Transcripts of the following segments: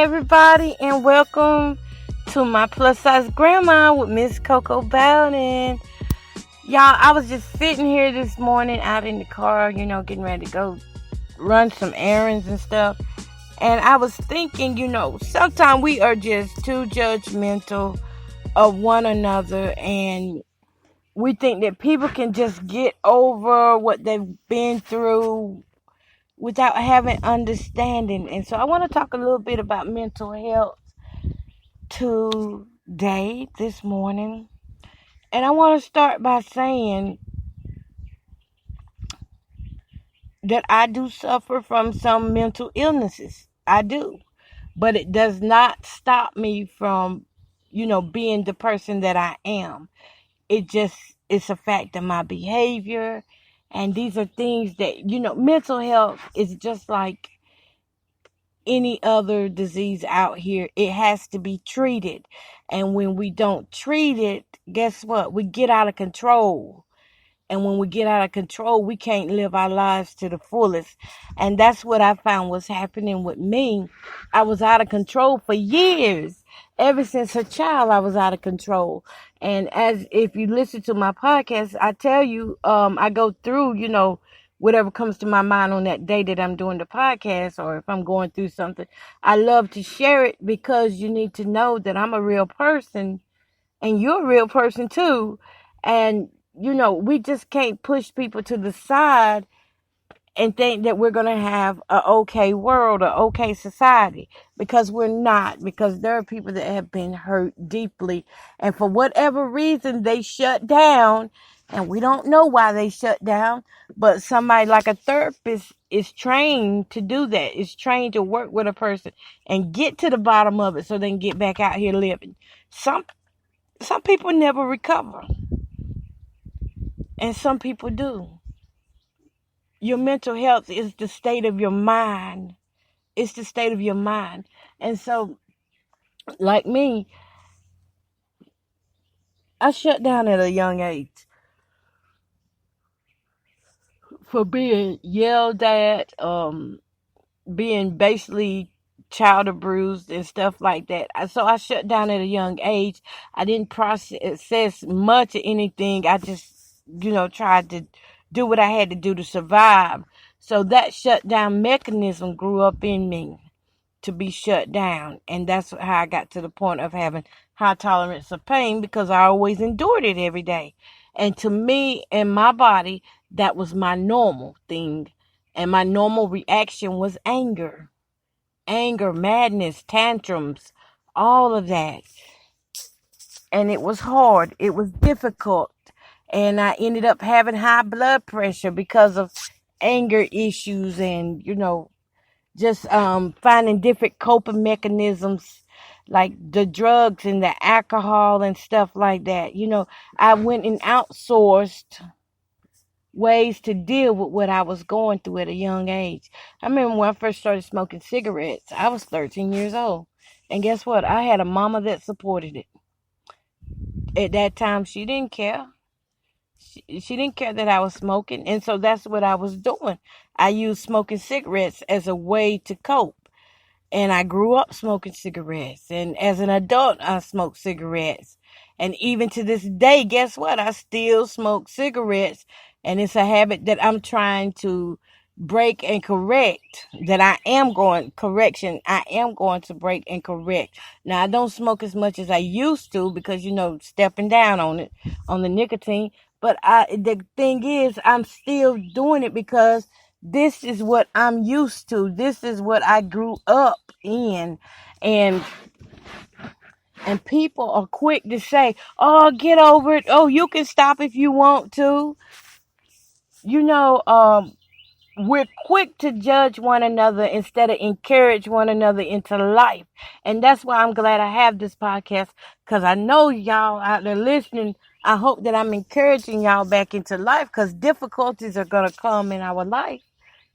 everybody, and welcome to my plus size grandma with Miss Coco Bowden. Y'all, I was just sitting here this morning out in the car, getting ready to go run some errands and stuff. And I was thinking, sometimes we are just too judgmental of one another, and we think that people can just get over what they've been through without having understanding. And so I want to talk a little bit about mental health today, this morning. And I want to start by saying that I do suffer from some mental illnesses. I do. But it does not stop me from, being the person that I am. It's a fact of my behavior. And these are things that, mental health is just like any other disease out here. It has to be treated. And when we don't treat it, guess what? We get out of control. And when we get out of control, we can't live our lives to the fullest. And that's what I found was happening with me. I was out of control for years. Ever since a child, I was out of control. And as if you listen to my podcast, I tell you, I go through, whatever comes to my mind on that day that I'm doing the podcast, or if I'm going through something. I love to share it because you need to know that I'm a real person and you're a real person too. And we just can't push people to the side and think that we're going to have an okay world, or okay society, because we're not. Because there are people that have been hurt deeply, and for whatever reason they shut down, and we don't know why they shut down, but somebody like a therapist is trained to do that. Is trained to work with a person and get to the bottom of it so they can get back out here living. Some people never recover, and some people do. Your mental health is the state of your mind. It's the state of your mind. And so, like me, I shut down at a young age for being yelled at, being basically child abused and stuff like that. So I shut down at a young age. I didn't process much of anything. I just, tried to do what I had to do to survive. So that shutdown mechanism grew up in me to be shut down. And that's how I got to the point of having high tolerance of pain, because I always endured it every day. And to me and my body, that was my normal thing. And my normal reaction was anger, madness, tantrums, all of that. And it was hard. It was difficult. And I ended up having high blood pressure because of anger issues and, just finding different coping mechanisms like the drugs and the alcohol and stuff like that. I went and outsourced ways to deal with what I was going through at a young age. I remember when I first started smoking cigarettes, I was 13 years old. And guess what? I had a mama that supported it. At that time, she didn't care. She didn't care that I was smoking. And so that's what I was doing. I used smoking cigarettes as a way to cope. And I grew up smoking cigarettes. And as an adult, I smoked cigarettes. And even to this day, guess what? I still smoke cigarettes. And it's a habit that I'm trying to break and correct. I am going to break and correct. Now, I don't smoke as much as I used to because, stepping down on the nicotine. But the thing is, I'm still doing it because this is what I'm used to. This is what I grew up in. And people are quick to say, oh, get over it. Oh, you can stop if you want to. We're quick to judge one another instead of encourage one another into life. And that's why I'm glad I have this podcast, because I know y'all out there listening. I hope that I'm encouraging y'all back into life, because difficulties are going to come in our life.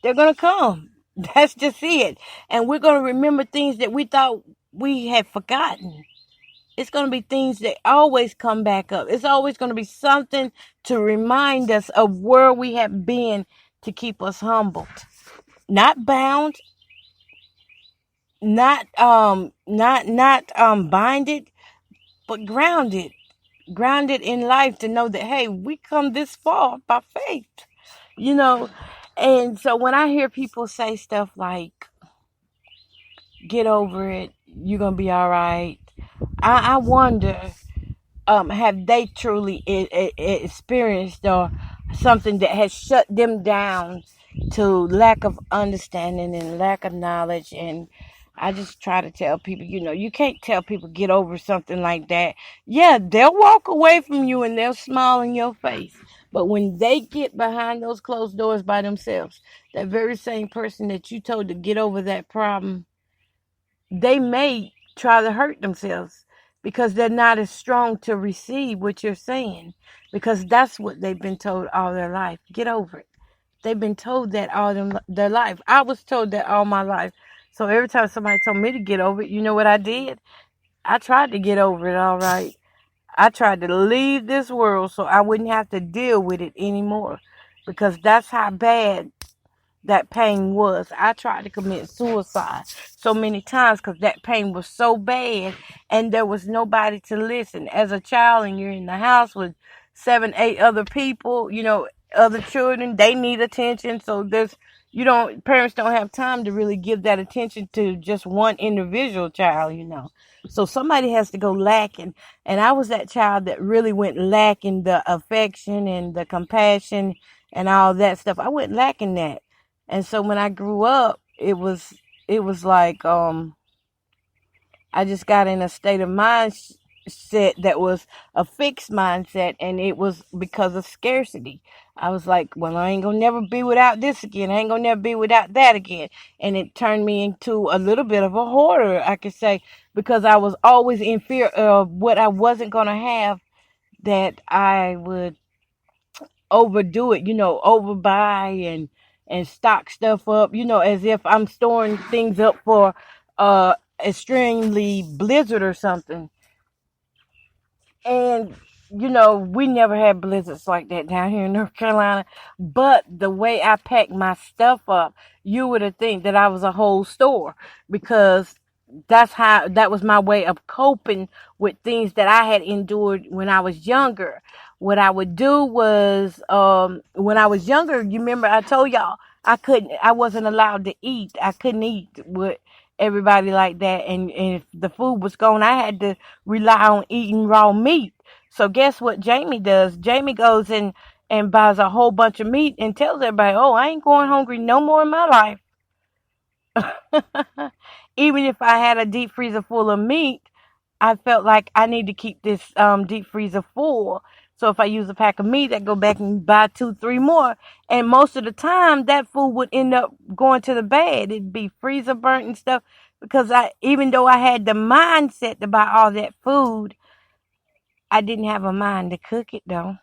They're going to come. That's just it. And we're going to remember things that we thought we had forgotten. It's going to be things that always come back up. It's always going to be something to remind us of where we have been, to keep us humbled. Not bound, not binded, but grounded in life, to know that, hey, we come this far by faith, you know. And so when I hear people say stuff like, get over it, you're gonna be all right, I wonder, have they truly experienced or something that has shut them down to lack of understanding and lack of knowledge. And I just try to tell people, you can't tell people get over something like that. Yeah, they'll walk away from you and they'll smile in your face. But when they get behind those closed doors by themselves, that very same person that you told to get over that problem, they may try to hurt themselves because they're not as strong to receive what you're saying, because that's what they've been told all their life. Get over it. They've been told that all their life. I was told that all my life. So every time somebody told me to get over it, you know what I did? I tried to get over it, all right. I tried to leave this world so I wouldn't have to deal with it anymore, because that's how bad that pain was. I tried to commit suicide so many times because that pain was so bad and there was nobody to listen. As a child, and you're in the house with 7, 8 other people, other children, they need attention. So parents don't have time to really give that attention to just one individual child. So somebody has to go lacking. And I was that child that really went lacking the affection and the compassion and all that stuff. I went lacking that. And so when I grew up, it was like, I just got in a state of mindset that was a fixed mindset, and it was because of scarcity. I was like, well, I ain't gonna never be without this again. I ain't gonna never be without that again. And it turned me into a little bit of a hoarder, I could say, because I was always in fear of what I wasn't gonna have, that I would overdo it, overbuy and stock stuff up, as if I'm storing things up for extremely blizzard or something. And we never had blizzards like that down here in North Carolina. But the way I packed my stuff up, you would have think that I was a whole store, because that was my way of coping with things that I had endured when I was younger. What I would do was, when I was younger, you remember I told y'all I wasn't allowed to eat. I couldn't eat with everybody like that. And if the food was gone, I had to rely on eating raw meat. So guess what Jamie does? Jamie goes and buys a whole bunch of meat and tells everybody, oh, I ain't going hungry no more in my life. Even if I had a deep freezer full of meat, I felt like I need to keep this deep freezer full. So if I use a pack of meat, I go back and buy 2, 3 more. And most of the time, that food would end up going to the bad. It'd be freezer burnt and stuff. Because even though I had the mindset to buy all that food, I didn't have a mind to cook it, though.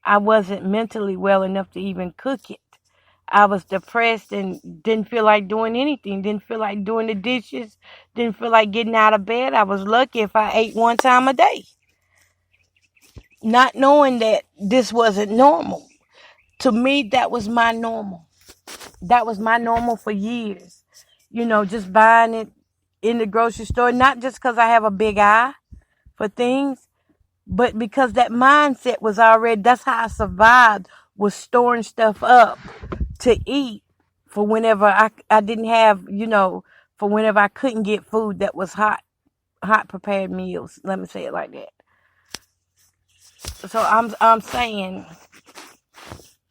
I wasn't mentally well enough to even cook it. I was depressed and didn't feel like doing anything. Didn't feel like doing the dishes. Didn't feel like getting out of bed. I was lucky if I ate one time a day. Not knowing that this wasn't normal. To me, that was my normal. That was my normal for years. Just buying it in the grocery store. Not just because I have a big eye for things, but because that mindset was already, that's how I survived, was storing stuff up to eat for whenever I didn't have, for whenever I couldn't get food that was hot prepared meals. Let me say it like that. So I'm saying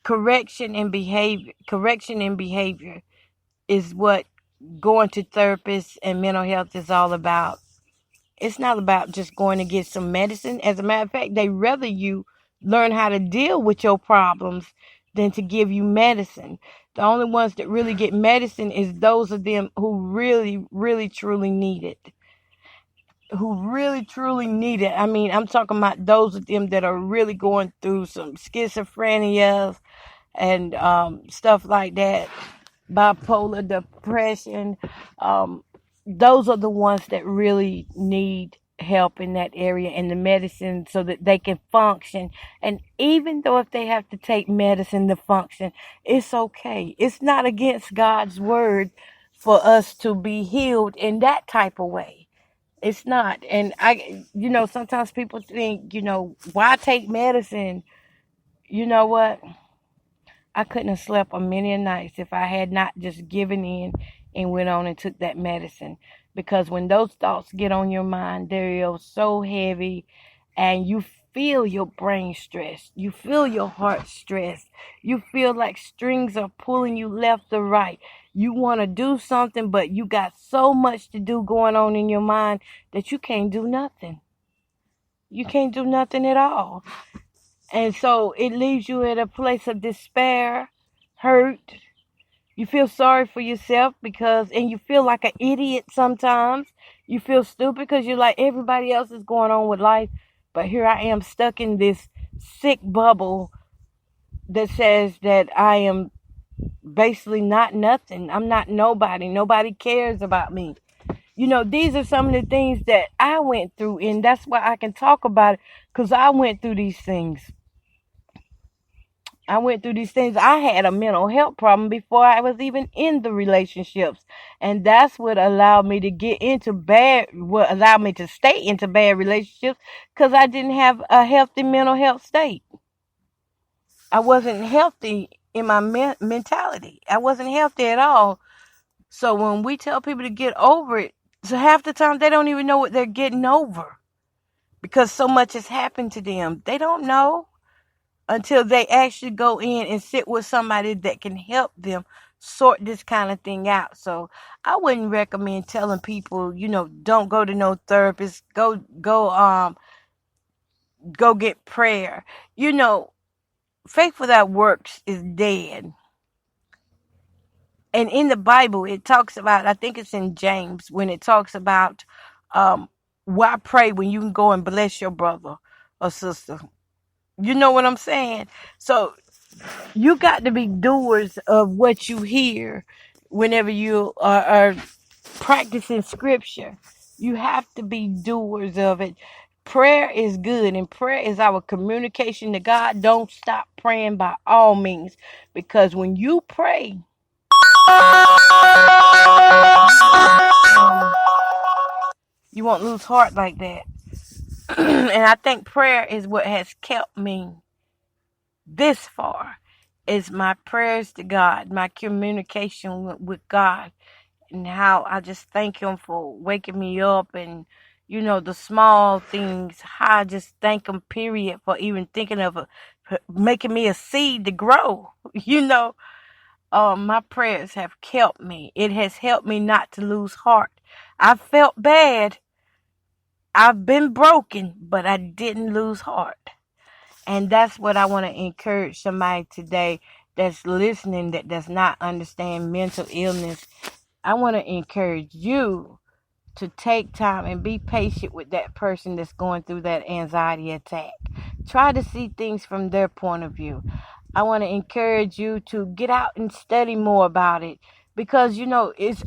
correction in behavior is what going to therapists and mental health is all about. It's not about just going to get some medicine. As a matter of fact, they rather you learn how to deal with your problems than to give you medicine. The only ones that really get medicine is those of them who really, really, truly need it. Who really, truly need it. I mean, I'm talking about those of them that are really going through some schizophrenia and stuff like that, bipolar depression. Those are the ones that really need help in that area and the medicine so that they can function. And even though if they have to take medicine to function, it's okay. It's not against God's word for us to be healed in that type of way. It's not. And sometimes people think, why take medicine? You know what? I couldn't have slept a million nights if I had not just given in and went on and took that medicine. Because when those thoughts get on your mind, they're so heavy, and you feel your brain stressed. You feel your heart stressed. You feel like strings are pulling you left or right. You want to do something, but you got so much to do going on in your mind that you can't do nothing. You can't do nothing at all. And so it leaves you at a place of despair, hurt. You feel sorry for yourself and you feel like an idiot sometimes. You feel stupid because you're like, everybody else is going on with life, but here I am stuck in this sick bubble that says that I am basically not nothing. I'm not nobody. Nobody cares about me. These are some of the things that I went through, and that's why I can talk about it, because I went through these things. I had a mental health problem before I was even in the relationships. And that's what allowed me to stay into bad relationships, because I didn't have a healthy mental health state. I wasn't healthy in my mentality. I wasn't healthy at all. So when we tell people to get over it, so half the time they don't even know what they're getting over, because so much has happened to them. They don't know until they actually go in and sit with somebody that can help them sort this kind of thing out. So I wouldn't recommend telling people, don't go to no therapist. Go get prayer. Faith without works is dead. And in the Bible, it talks about, I think it's in James, when it talks about why pray when you can go and bless your brother or sister. You know what I'm saying? So you got to be doers of what you hear whenever you are practicing scripture. You have to be doers of it. Prayer is good, and prayer is our communication to God. Don't stop praying by all means, because when you pray, you won't lose heart like that. And I think prayer is what has kept me this far. Is my prayers to God, my communication with God, and how I just thank Him for waking me up, and the small things, how I just thank Him, period, for even thinking of making me a seed to grow. My prayers have kept me. It has helped me not to lose heart. I felt bad. I've been broken, but I didn't lose heart. And that's what I want to encourage somebody today that's listening that does not understand mental illness. I want to encourage you to take time and be patient with that person that's going through that anxiety attack. Try to see things from their point of view. I want to encourage you to get out and study more about it, because it's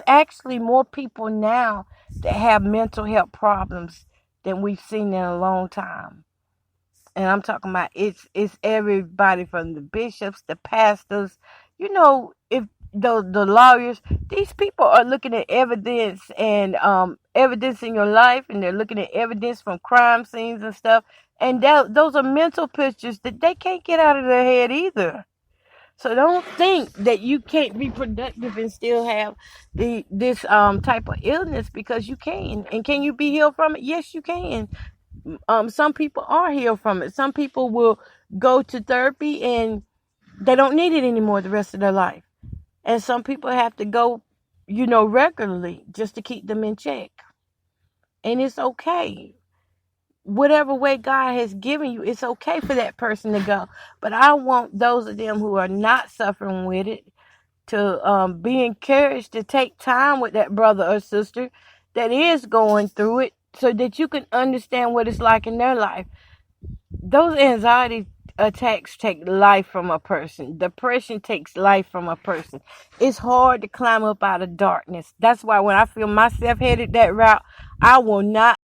actually more people now that have mental health problems than we've seen in a long time. And I'm talking about it's everybody from the bishops, the pastors, if the lawyers. These people are looking at evidence and evidence in your life, and they're looking at evidence from crime scenes and stuff. And those are mental pictures that they can't get out of their head either. So don't think that you can't be productive and still have this type of illness, because you can. And can you be healed from it? Yes, you can. Some people are healed from it. Some people will go to therapy and they don't need it anymore the rest of their life. And some people have to go, regularly just to keep them in check. And it's okay. Whatever way God has given you, it's okay for that person to go. But I want those of them who are not suffering with it to be encouraged to take time with that brother or sister that is going through it, so that you can understand what it's like in their life. Those anxiety attacks take life from a person. Depression takes life from a person. It's hard to climb up out of darkness. That's why when I feel myself headed that route, I will not